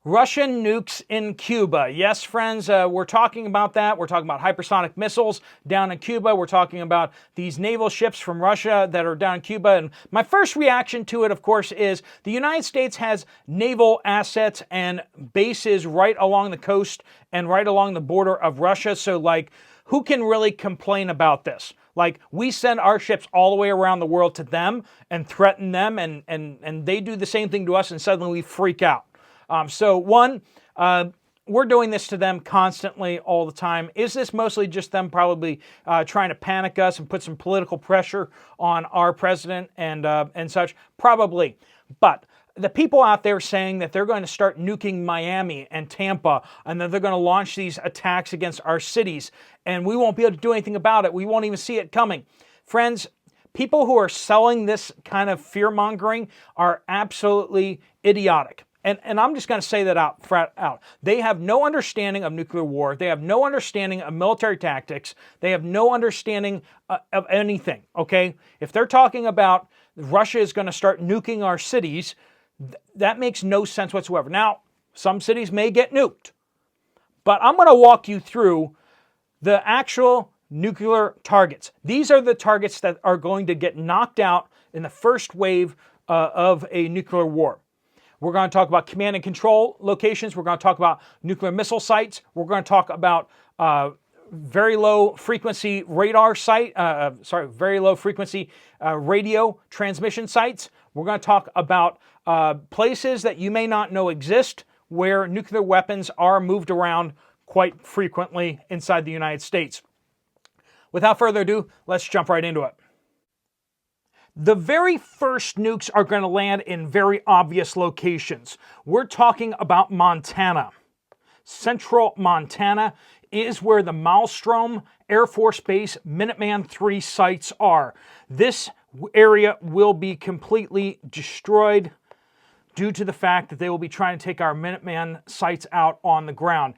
Russian nukes in Cuba. Yes, friends, we're talking about that. We're talking about hypersonic missiles down in Cuba. We're talking about these naval ships from Russia that are down in Cuba. And my first reaction to it, of course, is the United States has naval assets and bases right along the coast and right along the border of Russia. So, like, who can really complain about this? Like, we send our ships all the way around the world to them and threaten them, and they do the same thing to us, and suddenly we freak out. We're doing this to them constantly, all the time. Is this mostly just them probably trying to panic us and put some political pressure on our president and such? Probably. But the people out there saying that they're going to start nuking Miami and Tampa, and that they're going to launch these attacks against our cities, and we won't be able to do anything about it. We won't even see it coming. Friends, people who are selling this kind of fear-mongering are absolutely idiotic. And I'm just going to say that out. They have no understanding of nuclear war. They have no understanding of military tactics. They have no understanding of anything, okay? If they're talking about Russia is going to start nuking our cities, that makes no sense whatsoever. Now, some cities may get nuked, but I'm going to walk you through the actual nuclear targets. These are the targets that are going to get knocked out in the first wave of a nuclear war. We're going to talk about command and control locations. We're going to talk about nuclear missile sites. We're going to talk about very low frequency radar very low frequency radio transmission sites. We're going to talk about places that you may not know exist where nuclear weapons are moved around quite frequently inside the United States. Without further ado, let's jump right into it. The very first nukes are going to land in very obvious locations. We're talking about Montana. Central Montana is where the Maelstrom Air Force Base Minuteman III sites are. This area will be completely destroyed due to the fact that they will be trying to take our Minuteman sites out on the ground.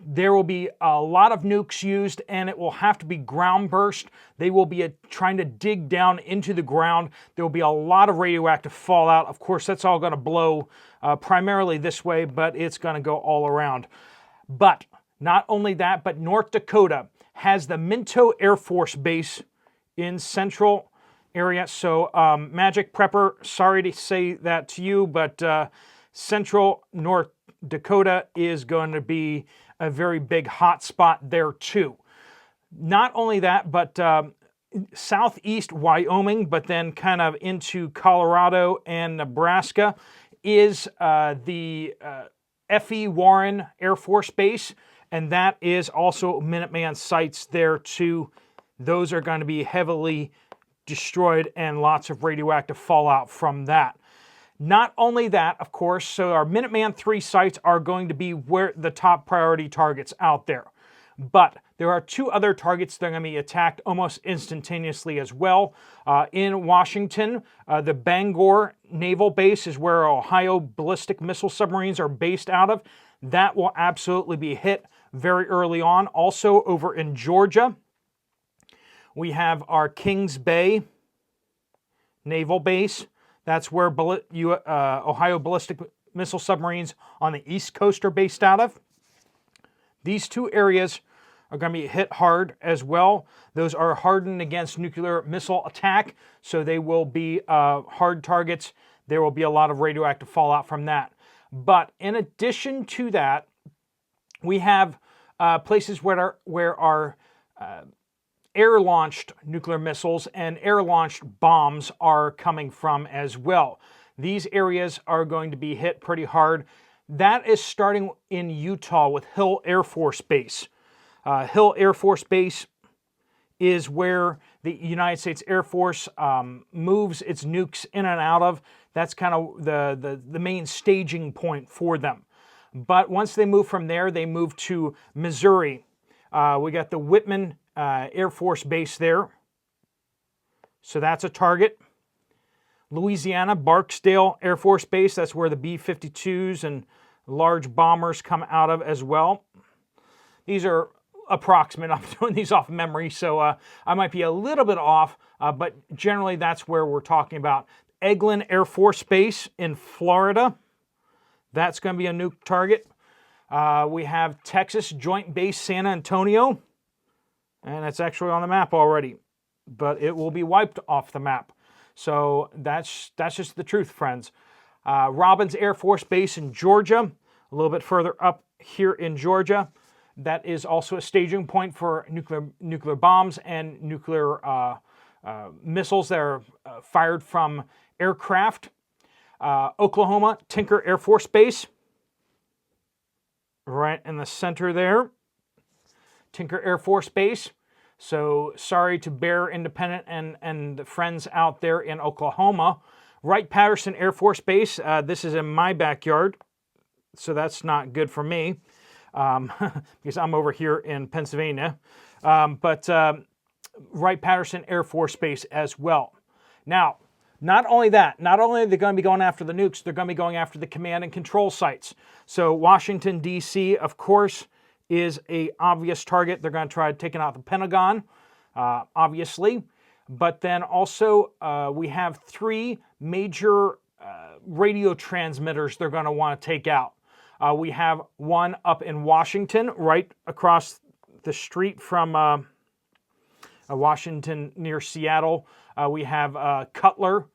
There will be a lot of nukes used, and it will have to be ground burst. They will be trying to dig down into the ground. There will be a lot of radioactive fallout. Of course, that's all going to blow primarily this way, but it's going to go all around. But not only that, but North Dakota has the Minto Air Force Base in central area. So Magic Prepper, sorry to say that to you, but central North Dakota is going to be a very big hot spot there too. Not only that, but southeast Wyoming, but then kind of into Colorado and Nebraska is the F.E. Warren Air Force Base, and that is also Minuteman sites there too. Those are going to be heavily destroyed and lots of radioactive fallout from that. Not only that, of course, so our Minuteman III sites are going to be where the top priority targets out there. But there are two other targets that are going to be attacked almost instantaneously as well. In Washington, the Bangor Naval Base is where Ohio ballistic missile submarines are based out of. That will absolutely be hit very early on. Also over in Georgia, we have our Kings Bay Naval Base. That's where Ohio ballistic missile submarines on the East Coast are based out of. These two areas are going to be hit hard as well. Those are hardened against nuclear missile attack, so they will be hard targets. There will be a lot of radioactive fallout from that. But in addition to that, we have places where our air-launched nuclear missiles and air-launched bombs are coming from as well. These areas are going to be hit pretty hard. That is starting in Utah with Hill Air Force Base. Hill Air Force Base is where the United States Air Force moves its nukes in and out of. That's kind of the main staging point for them. But once they move from there, they move to Missouri. We got the Whitman Air Force Base there. So that's a target. Louisiana, Barksdale Air Force Base. That's where the B-52s and large bombers come out of as well. These are approximate. I'm doing these off memory, so I might be a little bit off, but generally that's where we're talking about. Eglin Air Force Base in Florida. That's going to be a nuke target. We have Texas Joint Base San Antonio, and it's actually on the map already, but it will be wiped off the map. So that's just the truth, friends. Robbins Air Force Base in Georgia, a little bit further up here in Georgia. That is also a staging point for nuclear bombs and nuclear missiles that are fired from aircraft. Oklahoma Tinker Air Force Base, right in the center there. Tinker Air Force Base. So sorry to Bear Independent and the friends out there in Oklahoma. Wright-Patterson Air Force Base. This is in my backyard, so that's not good for me because I'm over here in Pennsylvania. But Wright-Patterson Air Force Base as well. Now, not only that, not only are they going to be going after the nukes, they're going to be going after the command and control sites. So Washington, D.C., of course, is an obvious target. They're going to try taking out the Pentagon, obviously. But then also we have 3 major radio transmitters they're going to want to take out. We have one up in Washington, right across the street from Washington near Seattle. We have Cutler.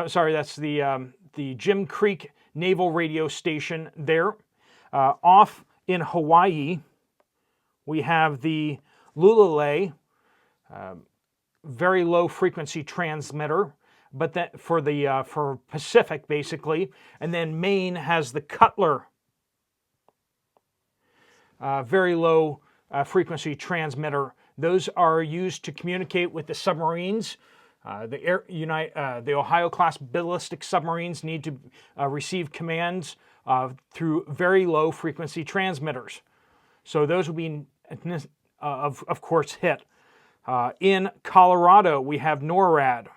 Sorry, that's the Jim Creek Naval Radio Station there. Off in Hawaii, we have the Lulale, very low frequency transmitter, but that for Pacific basically. And then Maine has the Cutler, very low frequency transmitter. Those are used to communicate with the submarines. The Ohio-class ballistic submarines need to receive commands through very low-frequency transmitters. So those will be, of course, hit. In Colorado, we have NORAD.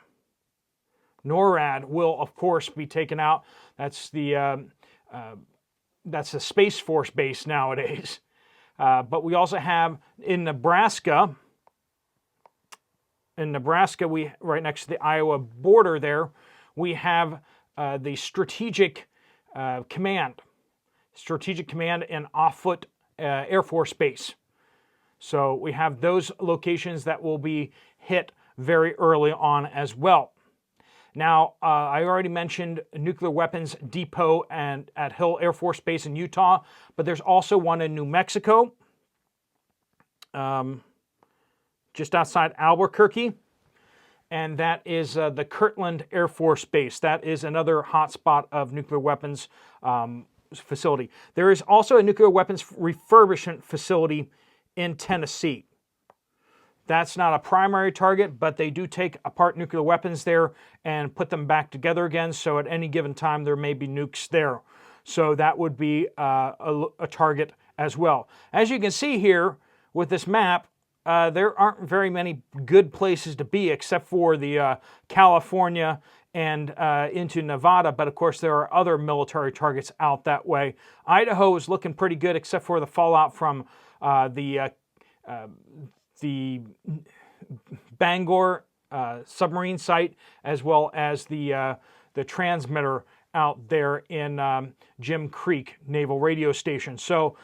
NORAD will, of course, be taken out. That's the Space Force base nowadays. But we also have in Nebraska. In Nebraska, right next to the Iowa border there, we have the Strategic Command in Offutt Air Force Base. So we have those locations that will be hit very early on as well. Now, I already mentioned nuclear weapons depot at Hill Air Force Base in Utah, but there's also one in New Mexico, just outside Albuquerque, and that is the Kirtland Air Force Base. That is another hotspot of nuclear weapons facility. There is also a nuclear weapons refurbishment facility in Tennessee. That's not a primary target, but they do take apart nuclear weapons there and put them back together again, so at any given time there may be nukes there. So that would be a target as well. As you can see here with this map, there aren't very many good places to be except for the California and into Nevada, but of course there are other military targets out that way. Idaho is looking pretty good except for the fallout from the Bangor submarine site, as well as the transmitter out there in Jim Creek Naval Radio Station. So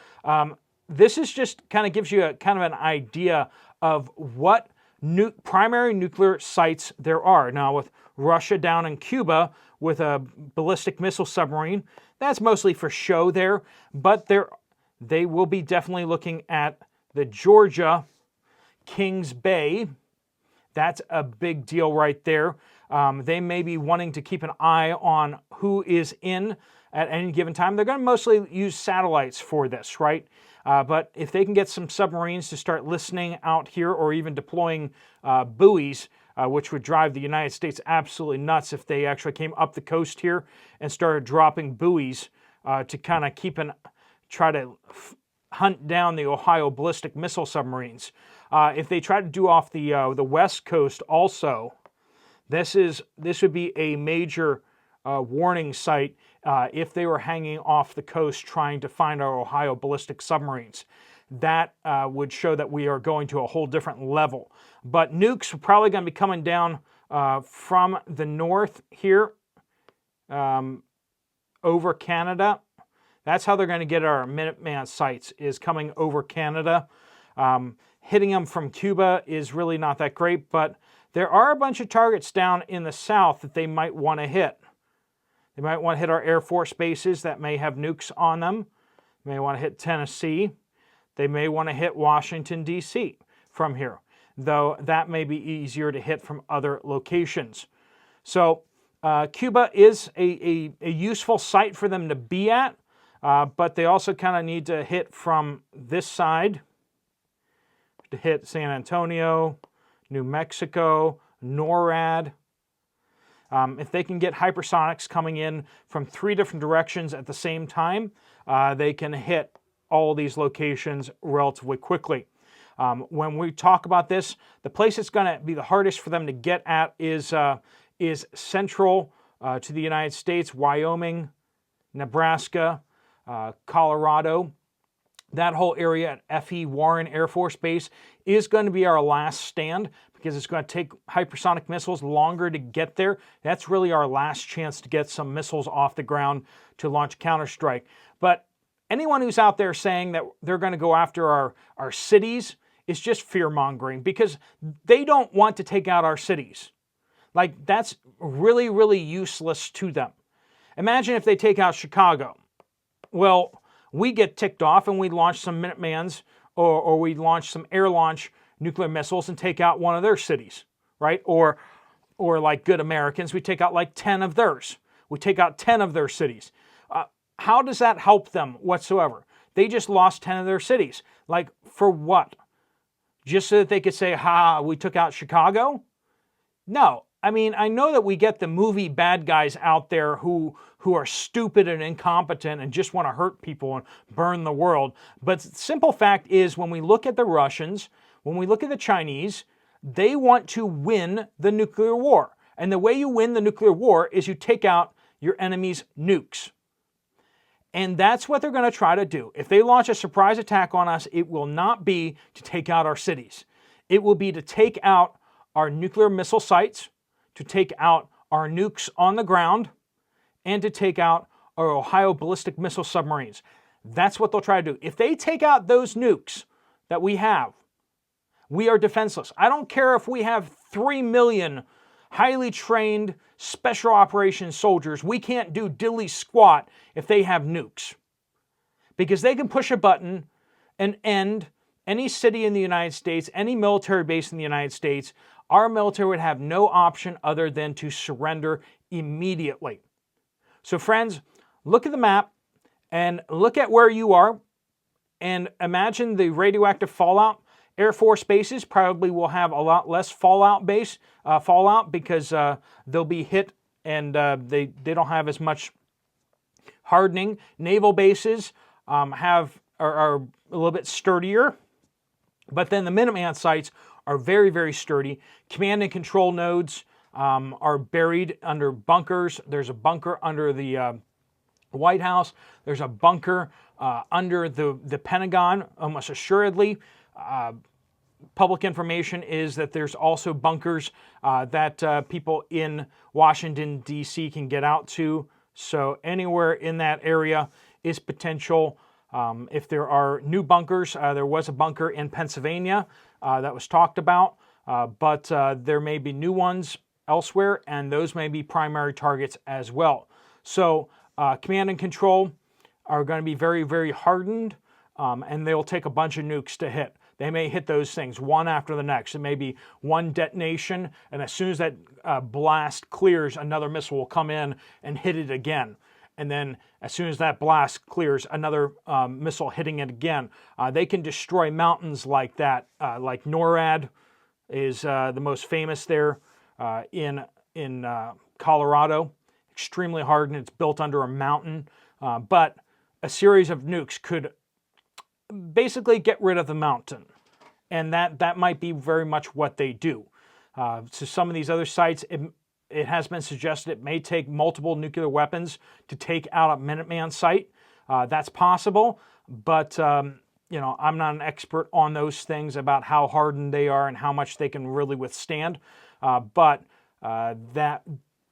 this is just kind of gives you a kind of an idea of what primary nuclear sites there are. Now with Russia down in Cuba with a ballistic missile submarine, that's mostly for show there, but they will be definitely looking at the Georgia Kings Bay. That's a big deal right there. They may be wanting to keep an eye on who is in at any given time. They're going to mostly use satellites for this, right? But if they can get some submarines to start listening out here or even deploying buoys, which would drive the United States absolutely nuts if they actually came up the coast here and started dropping buoys to kind of try to hunt down the Ohio ballistic missile submarines. If they try to do off the west coast also, this would be a major warning site if they were hanging off the coast trying to find our Ohio ballistic submarines. That would show that we are going to a whole different level. But nukes are probably going to be coming down from the north here over Canada That's how they're going to get our Minuteman sights, is coming over Canada. Hitting them from Cuba is really not that great, but there are a bunch of targets down in the south that they might want to hit. They might want to hit our Air Force bases that may have nukes on them. They may want to hit Tennessee. They may want to hit Washington, D.C. from here, though that may be easier to hit from other locations. So Cuba is a useful site for them to be at, but they also kind of need to hit from this side to hit San Antonio, New Mexico, NORAD. If they can get hypersonics coming in from 3 different directions at the same time, they can hit all these locations relatively quickly. When we talk about this, the place that's going to be the hardest for them to get at is central to the United States, Wyoming, Nebraska, Colorado. That whole area at F.E. Warren Air Force Base is going to be our last stand, because it's going to take hypersonic missiles longer to get there. That's really our last chance to get some missiles off the ground to launch counterstrike. But anyone who's out there saying that they're going to go after our cities is just fear-mongering, because they don't want to take out our cities. Like, that's really, really useless to them. Imagine if they take out Chicago. Well, we get ticked off and we launch some Minutemans, or we launch some air-launch nuclear missiles and take out one of their cities, right? Or like good Americans, we take out like 10 of theirs. We take out 10 of their cities. How does that help them whatsoever? They just lost 10 of their cities. Like, for what? Just so that they could say, ha, we took out Chicago? No. I mean, I know that we get the movie bad guys out there who are stupid and incompetent and just want to hurt people and burn the world. But the simple fact is, when we look at the Russians, when we look at the Chinese, they want to win the nuclear war. And the way you win the nuclear war is you take out your enemy's nukes. And that's what they're going to try to do. If they launch a surprise attack on us, it will not be to take out our cities. It will be to take out our nuclear missile sites, to take out our nukes on the ground, and to take out our Ohio ballistic missile submarines. That's what they'll try to do. If they take out those nukes that we have, we are defenseless. I don't care if we have 3 million highly trained special operations soldiers. We can't do dilly squat if they have nukes, because they can push a button and end any city in the United States, any military base in the United States. Our military would have no option other than to surrender immediately. So friends, look at the map and look at where you are and imagine the radioactive fallout. Air Force bases probably will have a lot less fallout because they'll be hit and they don't have as much hardening. Naval bases are a little bit sturdier, but then the Minuteman sites are very, very sturdy. Command and control nodes are buried under bunkers. There's a bunker under the White House. There's a bunker under the Pentagon, almost assuredly. Public information is that there's also bunkers that people in Washington, D.C. can get out to. So anywhere in that area is potential. If there are new bunkers, there was a bunker in Pennsylvania that was talked about, but there may be new ones elsewhere, and those may be primary targets as well. So command and control are going to be very, very hardened, and they'll take a bunch of nukes to hit. They may hit those things one after the next. It may be one detonation, and as soon as that blast clears, another missile will come in and hit it again. And then as soon as that blast clears, another missile hitting it again. They can destroy mountains like that, like NORAD is the most famous there in Colorado. Extremely hardened. It's built under a mountain. But a series of nukes could basically get rid of the mountain. And that might be very much what they do. So some of these other sites, it has been suggested it may take multiple nuclear weapons to take out a Minuteman site. That's possible, but I'm not an expert on those things about how hardened they are and how much they can really withstand. But that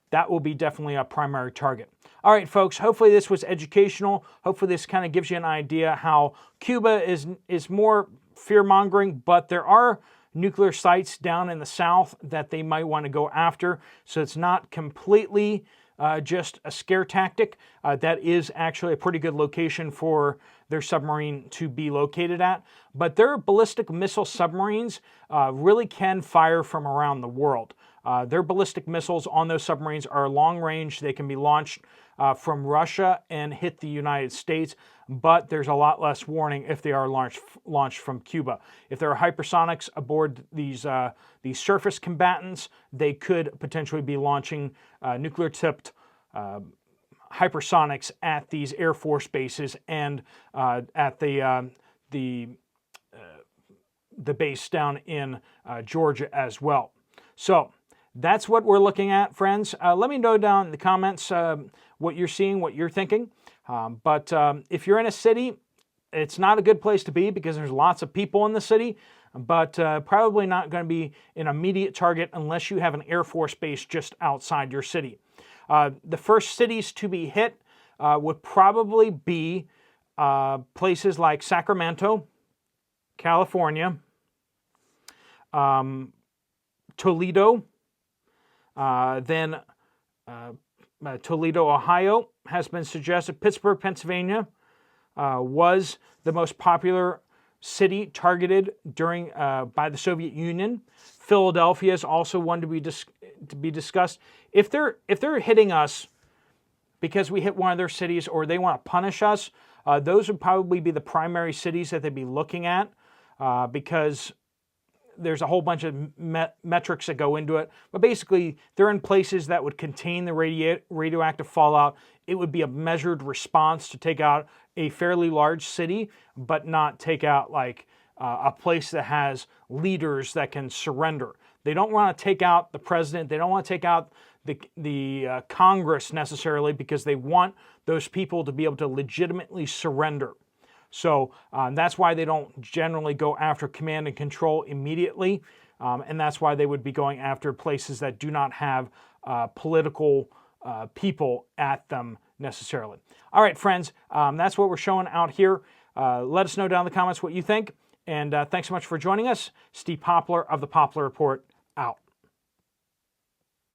that will be definitely a primary target. All right, folks, hopefully this was educational. Hopefully this kind of gives you an idea how Cuba is more fear-mongering, but there are nuclear sites down in the south that they might want to go after. So it's not completely just a scare tactic. That is actually a pretty good location for their submarine to be located at. But their ballistic missile submarines really can fire from around the world. Their ballistic missiles on those submarines are long range. They can be launched from Russia and hit the United States, but there's a lot less warning if they are launched from Cuba. If there are hypersonics aboard these surface combatants, they could potentially be launching nuclear-tipped hypersonics at these Air Force bases and at the base down in Georgia as well. So that's what we're looking at, friends. Let me know down in the comments what you're seeing, what you're thinking. But if you're in a city, it's not a good place to be because there's lots of people in the city, but probably not going to be an immediate target unless you have an Air Force base just outside your city. The first cities to be hit would probably be places like Sacramento, California, Toledo, then Toledo, Ohio has been suggested. Pittsburgh, Pennsylvania was the most popular city targeted during by the Soviet Union. Philadelphia is also one to be discussed. If they're hitting us because we hit one of their cities or they want to punish us, those would probably be the primary cities that they'd be looking at because there's a whole bunch of metrics that go into it. But basically, they're in places that would contain the radioactive fallout. It would be a measured response to take out a fairly large city, but not take out like a place that has leaders that can surrender. They don't want to take out the president. They don't want to take out the Congress necessarily because they want those people to be able to legitimately surrender. So that's why they don't generally go after command and control immediately, and that's why they would be going after places that do not have political people at them necessarily. All right, friends, that's what we're showing out here. Let us know down in the comments what you think, and thanks so much for joining us. Steve Poplar of the Poplar Report.